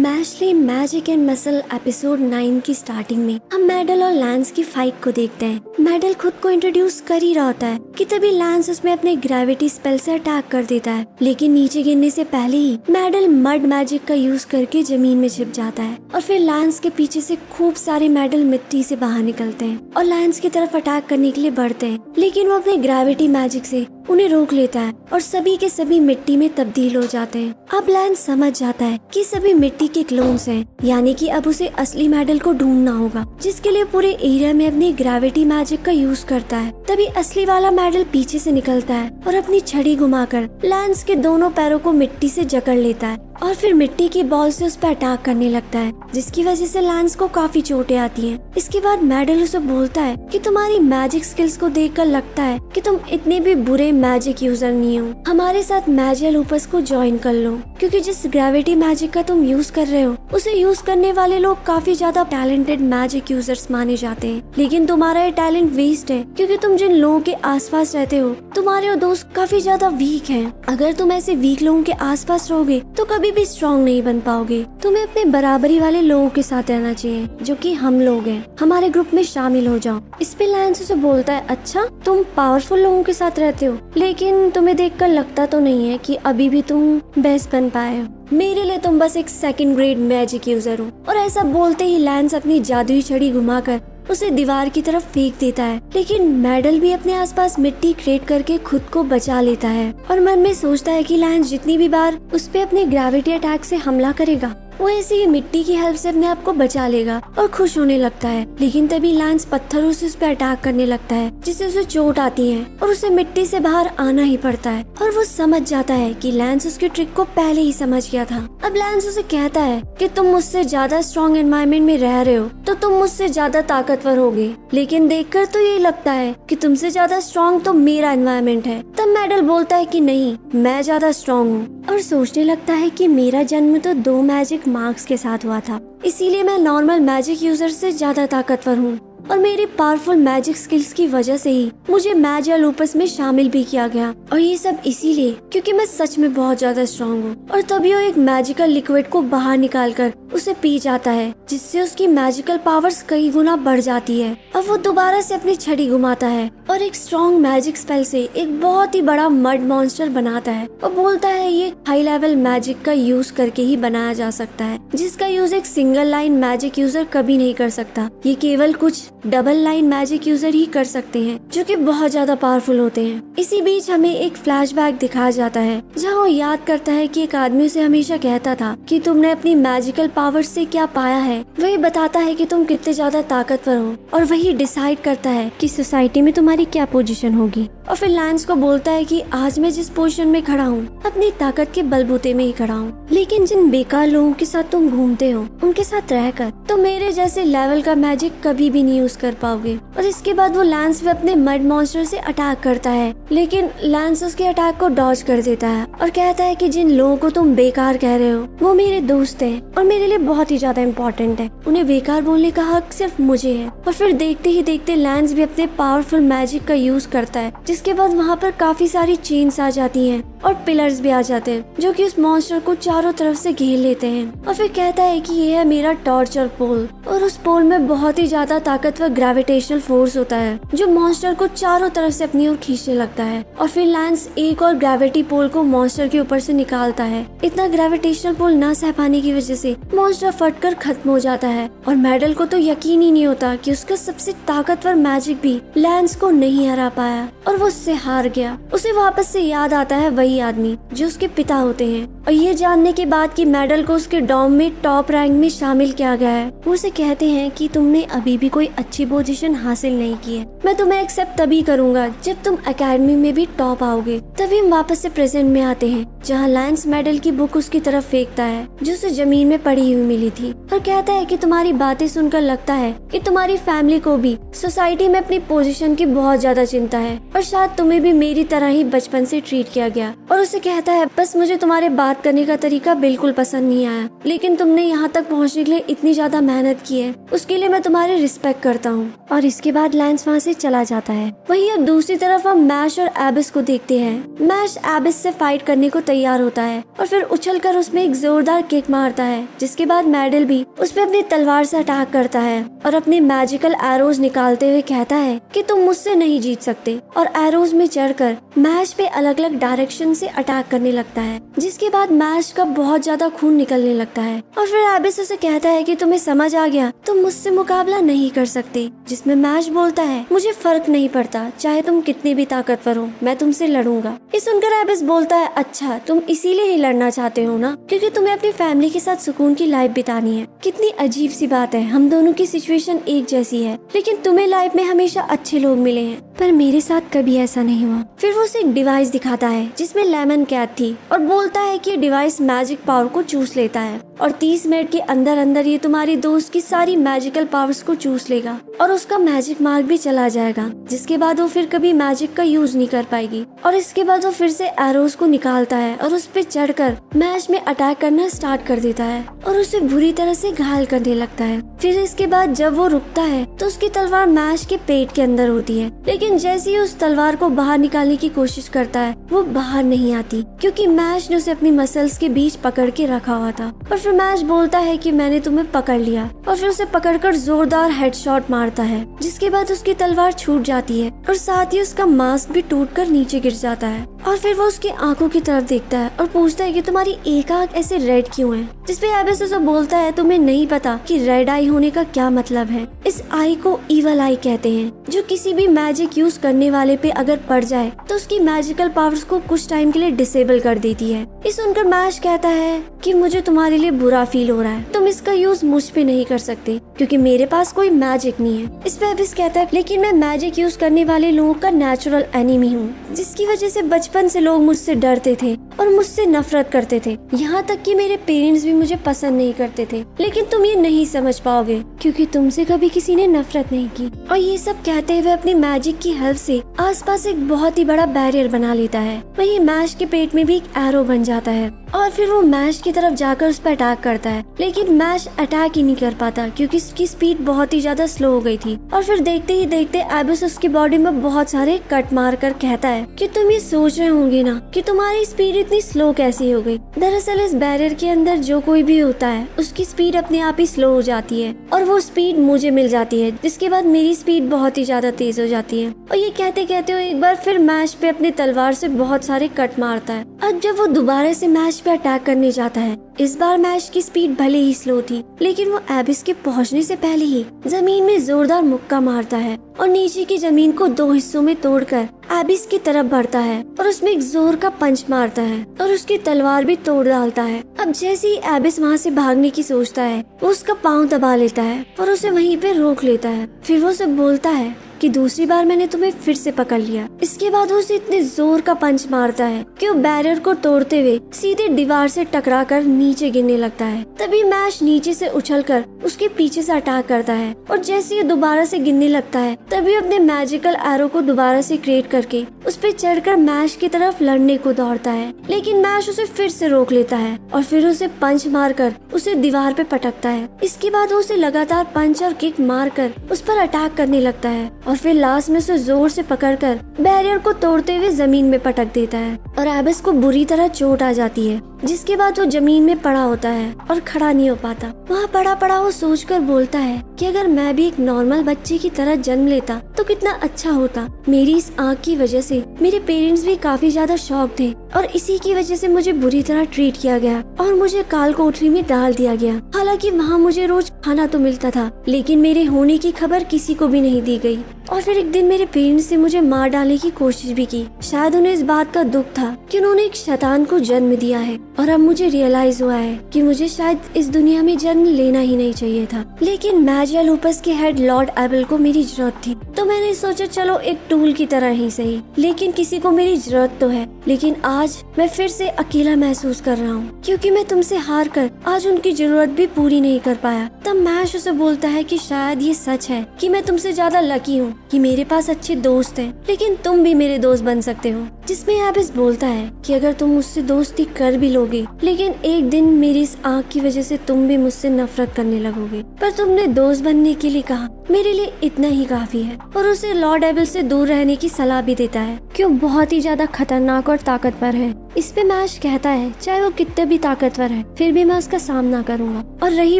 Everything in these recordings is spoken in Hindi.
मैशली मैजिक एंड मसल एपिसोड 9 की स्टार्टिंग में हम मैडल और लैंस की फाइट को देखते हैं। मैडल खुद को इंट्रोड्यूस कर ही रहा होता है कि तभी लैंस उसमें अपने ग्रेविटी स्पेल से अटैक कर देता है, लेकिन नीचे गिरने से पहले ही मैडल मड मैजिक का यूज करके जमीन में छिप जाता है और फिर लैंस के पीछे से खूब सारे मैडल मिट्टी से बाहर निकलते हैं और लैंस की तरफ अटैक करने के लिए बढ़ते हैं, लेकिन वो अपने ग्रेविटी मैजिक से उन्हें रोक लेता है और सभी के सभी मिट्टी में तब्दील हो जाते हैं। अब लैंस समझ जाता है कि सभी मिट्टी के क्लोन्स हैं, यानी कि अब उसे असली मेडल को ढूंढना होगा, जिसके लिए पूरे एरिया में अपनी ग्रेविटी मैजिक का यूज करता है। तभी असली वाला मेडल पीछे से निकलता है और अपनी छड़ी घुमाकर लैंस के दोनों पैरों को मिट्टी से जकड़ लेता है और फिर मिट्टी की बॉल से उस पर अटैक करने लगता है, जिसकी वजह से लैंस को काफी चोटें आती हैं। इसके बाद मेडल उसे बोलता है कि तुम्हारी मैजिक स्किल्स को देखकर लगता है कि तुम इतने भी बुरे मैजिक यूजर नहीं हो, हमारे साथ मैजिया लूपस को ज्वाइन कर लो, क्योंकि जिस ग्रेविटी मैजिक का तुम यूज कर रहे हो उसे यूज करने वाले लोग काफी ज्यादा टैलेंटेड मैजिक यूजर्स माने जाते हैं, लेकिन तुम्हारा ये टैलेंट वेस्ट है क्योंकि तुम जिन लोगों के आसपास रहते हो तुम्हारे वो दोस्त काफी ज्यादा वीक हैं। अगर तुम ऐसे वीक लोगों के आसपास रहोगे तो कभी भी स्ट्रॉन्ग नहीं बन पाओगे। तुम्हें अपने बराबरी वाले लोगों के साथ रहना चाहिए, जो कि हम लोग हैं। हमारे ग्रुप में शामिल हो जाओ। इस पे लैंस उसे बोलता है, अच्छा तुम पावरफुल लोगों के साथ रहते हो, लेकिन तुम्हें देखकर लगता तो नहीं है कि अभी भी तुम बेस्ट बन पाए हो। मेरे लिए तुम बस एक सेकंड ग्रेड मैजिक यूजर हो। और ऐसा बोलते ही लैंस अपनी जादुई छड़ी घुमाकर उसे दीवार की तरफ फेंक देता है, लेकिन मेडल भी अपने आसपास मिट्टी क्रिएट करके खुद को बचा लेता है और मन में सोचता है कि लैंस जितनी भी बार उस पे अपने ग्रेविटी अटैक से हमला करेगा वो ऐसे ही मिट्टी की हेल्प से अपने आप को बचा लेगा और खुश होने लगता है। लेकिन तभी लैंस पत्थरों से उस पर अटैक करने लगता है, जिससे उसे चोट आती है और उसे मिट्टी से बाहर आना ही पड़ता है और वो समझ जाता है कि लैंस उसकी ट्रिक को पहले ही समझ गया था। अब लैंस उसे कहता है कि तुम मुझसे ज्यादा स्ट्रॉन्ग एनवायरनमेंट में रह रहे हो तो तुम मुझसे ज्यादा ताकतवर होगे, लेकिन देखकर तो यही लगता है कि तुमसे ज्यादा स्ट्रॉन्ग तो मेरा एनवायरनमेंट है। तब मेडल बोलता है कि नहीं, मैं ज्यादा स्ट्रॉन्ग हूँ और सोचने लगता है कि मेरा जन्म तो 2 मैजिक मार्क्स के साथ हुआ था, इसीलिए मैं नॉर्मल मैजिक यूजर से ज्यादा ताकतवर हूँ और मेरी पावरफुल मैजिक स्किल्स की वजह से ही मुझे मैजिया लूपस में शामिल भी किया गया। और ये सब इसीलिए क्योंकि मैं सच में बहुत ज्यादा स्ट्रॉन्ग हूँ। और तभी वो एक मैजिकल लिक्विड को बाहर निकालकर उसे पी जाता है, जिससे उसकी मैजिकल पावर्स कई गुना बढ़ जाती है। अब वो दोबारा से अपनी छड़ी घुमाता है और एक स्ट्रॉन्ग मैजिक स्पेल से एक बहुत ही बड़ा मड मॉन्स्टर बनाता है और बोलता है ये हाई लेवल मैजिक का यूज करके ही बनाया जा सकता है, जिसका यूज एक सिंगल लाइन मैजिक यूजर कभी नहीं कर सकता। ये केवल कुछ डबल लाइन मैजिक यूजर ही कर सकते हैं, जो कि बहुत ज्यादा पावरफुल होते हैं। इसी बीच हमें एक फ्लैशबैक दिखाया जाता है जहाँ वो याद करता है कि एक आदमी उसे हमेशा कहता था कि तुमने अपनी मैजिकल पावर से क्या पाया है। वही बताता है कि तुम कितने ज्यादा ताकतवर हो और वही डिसाइड करता है कि सोसाइटी में तुम्हारी क्या पोजीशन होगी। और फिर लैंस को बोलता है कि आज मैं जिस पोजीशन में खड़ा हूँ अपनी ताकत के बलबूते में ही खड़ा हूँ, लेकिन जिन बेकार लोगों के साथ तुम घूमते हो उनके साथ रहकर तो मेरे जैसे लेवल का मैजिक कभी भी नहीं यूज कर पाओगे। और इसके बाद वो लैंस पे अपने मड मॉन्स्टर से अटैक करता है, लेकिन लैंस उसके अटैक को डॉज कर देता है और कहता है कि जिन लोगों को तुम बेकार कह रहे हो वो मेरे दोस्त हैं और मेरे लिए बहुत ही ज्यादा इम्पोर्टेंट है। उन्हें बेकार बोलने का हक सिर्फ मुझे है। और फिर देखते ही देखते लैंस भी अपने पावरफुल मैजिक का यूज करता है, जिसके बाद वहाँ पर काफी सारी चेन्स आ जाती हैं और पिलर्स भी आ जाते हैं, जो कि उस मॉन्स्टर को चारों तरफ से घेर लेते हैं। और फिर कहता है कि ये है मेरा टॉर्चर पोल और उस पोल में बहुत ही ज्यादा ताकतवर ग्रेविटेशनल फोर्स होता है जो मॉन्स्टर को चारों तरफ से अपनी ओर खींचने लगता है। और फिर लैंस एक और ग्रेविटी पोल को मॉन्स्टर के ऊपर से निकालता है। इतना ग्रेविटेशनल पोल न सह पाने की वजह से मॉन्स्टर फटकर खत्म हो जाता है और मेडल को तो यकीन ही नहीं होता कि उसका सबसे ताकतवर मैजिक भी लैंस को नहीं हरा पाया और वो उससे हार गया। उसे वापस से याद आता है वही आदमी जो उसके पिता होते हैं और ये जानने के बाद कि मेडल को उसके डॉम में टॉप रैंक में शामिल किया गया है। वो उसे कहते हैं कि तुमने अभी भी कोई अच्छी पोजीशन हासिल नहीं की है, मैं तुम्हें एक्सेप्ट तभी करूंगा जब तुम एकेडमी में भी टॉप आओगे। तभी हम वापस से प्रेजेंट में आते हैं जहाँ लैंस मेडल की बुक उसकी तरफ फेंकता है जो उसे जमीन में पड़ी हुई मिली थी और कहता है कि तुम्हारी बातें सुनकर लगता है कि तुम्हारी फैमिली को भी सोसाइटी में अपनी पोजीशन की बहुत ज्यादा चिंता है और शायद तुम्हें भी मेरी तरह ही बचपन से ट्रीट किया गया। और उसे कहता है बस मुझे तुम्हारे बात करने का तरीका बिल्कुल पसंद नहीं आया, लेकिन तुमने यहाँ तक पहुँचने के लिए इतनी ज्यादा मेहनत की है उसके लिए मैं तुम्हारी रिस्पेक्ट करता हूँ। और इसके बाद लैंस वहाँ से चला जाता है। वहीं अब दूसरी तरफ हम मैश और एबिस को देखते हैं। मैश एबिस से फाइट करने को तैयार होता है और फिर उछलकर उसमें एक जोरदार किक मारता है, जिसके बाद मैडल भी उस पे अपनी तलवार से अटैक करता है और अपने मैजिकल एरोज निकालते हुए कहता है कि तुम मुझसे नहीं जीत सकते, और एरोज में चढ़कर मैश पे अलग अलग डायरेक्शन से अटैक करने लगता है, जिसके बाद मैश का बहुत ज्यादा खून निकलने लगता है। और फिर एबिस उसे कहता है कि तुम्हें समझ आ गया, तुम मुझसे मुकाबला नहीं कर सकते, जिसमें मैश बोलता है मुझे फर्क नहीं पड़ता, चाहे तुम कितने भी ताकतवर हो, मैं तुमसे लड़ूंगा। ये सुनकर एबिस बोलता है अच्छा तुम इसीलिए ही लड़ना चाहते हो ना, क्योंकि तुम्हें अपनी फैमिली के साथ सुकून की लाइफ बितानी है। कितनी अजीब सी बात है, हम दोनों की सिचुएशन एक जैसी है, लेकिन तुम्हें लाइफ में हमेशा अच्छे लोग मिले हैं, पर मेरे साथ कभी ऐसा नहीं हुआ। फिर वो उसे एक डिवाइस दिखाता है जिसमें लेमन कैट थी और बोलता है कि ये डिवाइस मैजिक पावर को चूस लेता है और 30 मिनट के अंदर अंदर ये तुम्हारी दोस्त की सारी मैजिकल पावर्स को चूस लेगा और उसका मैजिक मार्क भी चला जाएगा, जिसके बाद वो फिर कभी मैजिक का यूज नहीं कर पाएगी। और इसके बाद वो फिर से एरोज को निकालता है और उस पे चढ़कर मैश में अटैक करना स्टार्ट कर देता है और उसे बुरी तरह से घायल करने लगता है। फिर इसके बाद जब वो रुकता है तो उसकी तलवार मैश के पेट के अंदर होती है, लेकिन जैसे ही उस तलवार को बाहर निकालने की कोशिश करता है वो बाहर नहीं आती, क्योंकि मैश ने उसे अपनी मसल्स के बीच पकड़ के रखा हुआ था। और फिर मैश बोलता है कि मैंने तुम्हें पकड़ लिया, और फिर उसे पकड़कर जोरदार हेडशॉट मारता है, जिसके बाद उसकी तलवार छूट जाती है और साथ ही उसका मास्क भी टूटकर नीचे गिर जाता है। और फिर वो उसकी आंखों की तरफ देखता है और पूछता है कि तुम्हारी एक आंख ऐसे रेड क्यों है, जिसपे एबिस उसे बोलता है तुम्हें नहीं पता कि रेड आई होने का क्या मतलब है। इस आई को ईवल आई कहते हैं, जो किसी भी मैजिक यूज करने वाले पे अगर पड़ जाए तो उसकी मैजिकल पावर्स को कुछ टाइम के लिए डिसेबल कर देती है। ये सुनकर मैश कहता है कि मुझे तुम्हारे लिए बुरा फील हो रहा है, तुम इसका यूज मुझ पे नहीं कर सकते क्योंकि मेरे पास कोई मैजिक नहीं है। इस पे एबिस कहता है लेकिन मैं मैजिक यूज करने वाले लोगों का नेचुरल एनिमी हूँ, जिसकी वजह से बचपन से लोग मुझसे डरते थे और मुझसे नफरत करते थे, यहाँ तक कि मेरे पेरेंट्स भी मुझे पसंद नहीं करते थे। लेकिन तुम ये नहीं समझ पाओगे क्योंकि तुमसे कभी किसी ने नफरत नहीं की। और ये सब कहते हुए अपनी मैजिक की हेल्प से आसपास एक बहुत ही बड़ा बैरियर बना लेता है। वहीं मैश के पेट में भी एक एरो बन जाता है और फिर वो मैश की तरफ जाकर उस पर अटैक करता है, लेकिन मैश अटैक ही नहीं कर पाता क्योंकि उसकी स्पीड बहुत ही ज्यादा स्लो हो गई थी। और फिर देखते ही देखते एबिस उसकी बॉडी में बहुत सारे कट मार कर कहता है कि तुम ये सोच रहे होंगे ना कि तुम्हारी स्पीड इतनी स्लो कैसे हो गई। दरअसल इस बैरियर के अंदर जो कोई भी होता है उसकी स्पीड अपने आप ही स्लो हो जाती है और वो स्पीड मुझे मिल जाती है, जिसके बाद मेरी स्पीड बहुत ही ज्यादा तेज हो जाती है। और ये कहते कहते वो एक बार फिर मैश पे अपनी तलवार से बहुत सारे कट मारता है। अब जब वो दोबारा से मैश पे अटैक करने जाता है, इस बार मैश की स्पीड भले ही स्लो थी, लेकिन वो एबिस के पहुंचने से पहले ही जमीन में जोरदार मुक्का मारता है और नीचे की जमीन को 2 हिस्सों में तोड़कर एबिस की तरफ बढ़ता है और उसमें एक जोर का पंच मारता है और उसकी तलवार भी तोड़ डालता है। अब जैसे ही एबिस वहाँ से भागने की सोचता है, वो उसका पाँव दबा लेता है और उसे वहीं पे रोक लेता है। फिर वो उसे बोलता है कि दूसरी बार मैंने तुम्हें फिर से पकड़ लिया। इसके बाद वो उसे इतने जोर का पंच मारता है कि वो बैरियर को तोड़ते हुए सीधे दीवार से टकराकर नीचे गिरने लगता है। तभी मैश नीचे से उछलकर उसके पीछे से अटैक करता है और जैसे ये दोबारा से गिरने लगता है तभी अपने मैजिकल एरो को दोबारा से क्रिएट करके उस पे चढ़कर मैश की तरफ लड़ने को दौड़ता है, लेकिन मैश उसे फिर से रोक लेता है और फिर उसे पंच मारकर उसे दीवार पे पटकता है। इसके बाद वो उसे लगातार पंच और किक मारकर उस पर अटैक करने लगता है और फिर लास्ट में उसे जोर से पकड़कर बैरियर को तोड़ते हुए जमीन में पटक देता है और एबिस को बुरी तरह चोट आ जाती है, जिसके बाद वो जमीन में पड़ा होता है और खड़ा नहीं हो पाता। वहाँ पड़ा पड़ा वो सोचकर बोलता है कि अगर मैं भी एक नॉर्मल बच्चे की तरह जन्म लेता तो कितना अच्छा होता। मेरी इस आँख की वजह से मेरे पेरेंट्स भी काफी ज्यादा शॉक थे और इसी की वजह से मुझे बुरी तरह ट्रीट किया गया और मुझे काल कोठरी में डाल दिया गया। हालांकि वहाँ मुझे रोज खाना तो मिलता था, लेकिन मेरे होने की खबर किसी को भी नहीं दी गई। और फिर एक दिन मेरे पेरेंट्स ने मुझे मार डालने की कोशिश भी की। शायद उन्हें इस बात का दुख था कि उन्होंने एक शैतान को जन्म दिया है और अब मुझे रियलाइज हुआ है कि मुझे शायद इस दुनिया में जन्म लेना ही नहीं चाहिए था। लेकिन मैजिया लूपस के हेड लॉर्ड एबल को मेरी जरूरत थी, तो मैंने सोचा चलो एक टूल की तरह ही सही, लेकिन किसी को मेरी जरूरत तो है। लेकिन आज मैं फिर से अकेला महसूस कर रहा हूँ क्योंकि मैं तुमसे हार कर आज उनकी जरूरत भी पूरी नहीं कर पाया। तब मैश उसे बोलता है कि शायद ये सच है कि मैं तुमसे ज्यादा लकी हूँ कि मेरे पास अच्छे दोस्त हैं, लेकिन तुम भी मेरे दोस्त बन सकते हो। जिसमें एबिस बोलता है कि अगर तुम मुझसे दोस्ती कर भी लोगे, लेकिन एक दिन मेरी इस आँख की वजह से तुम भी मुझसे नफरत करने लगोगे। पर तुमने दोस्त बनने के लिए कहा, मेरे लिए इतना ही काफी है। और उसे लॉर्ड एबल से दूर रहने की सलाह भी देता है। कि वो बहुत ही ज्यादा खतरनाक और ताकतवर है। इस पे मैश कहता है चाहे वो कितने भी ताकतवर है फिर भी मैं उसका सामना करूंगा। और रही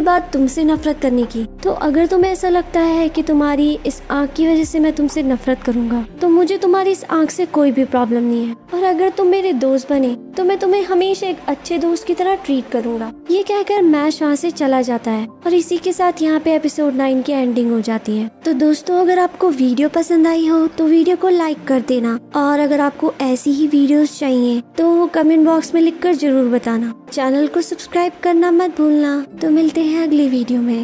बात तुमसे नफरत करने की, तो अगर तुम्हें ऐसा लगता है कि तुम्हारी इस आँख की वजह से मैं तुमसे नफरत करूंगा तो मुझे तुम्हारी इस आँख से कोई भी प्रॉब्लम नहीं है। और अगर तुम मेरे दोस्त बने तो मैं तुम्हें हमेशा एक अच्छे दोस्त की तरह ट्रीट करूंगा। ये कहकर मैश वहाँ से चला जाता है और इसी के साथ यहाँ पे एपिसोड 9 की एंडिंग हो जाती है। तो दोस्तों अगर आपको वीडियो पसंद आई हो तो वीडियो को लाइक कर देना, और अगर आपको ऐसी ही वीडियोस चाहिए तो कमेंट बॉक्स में लिखकर जरूर बताना। चैनल को सब्सक्राइब करना मत भूलना। तो मिलते हैं अगली वीडियो में।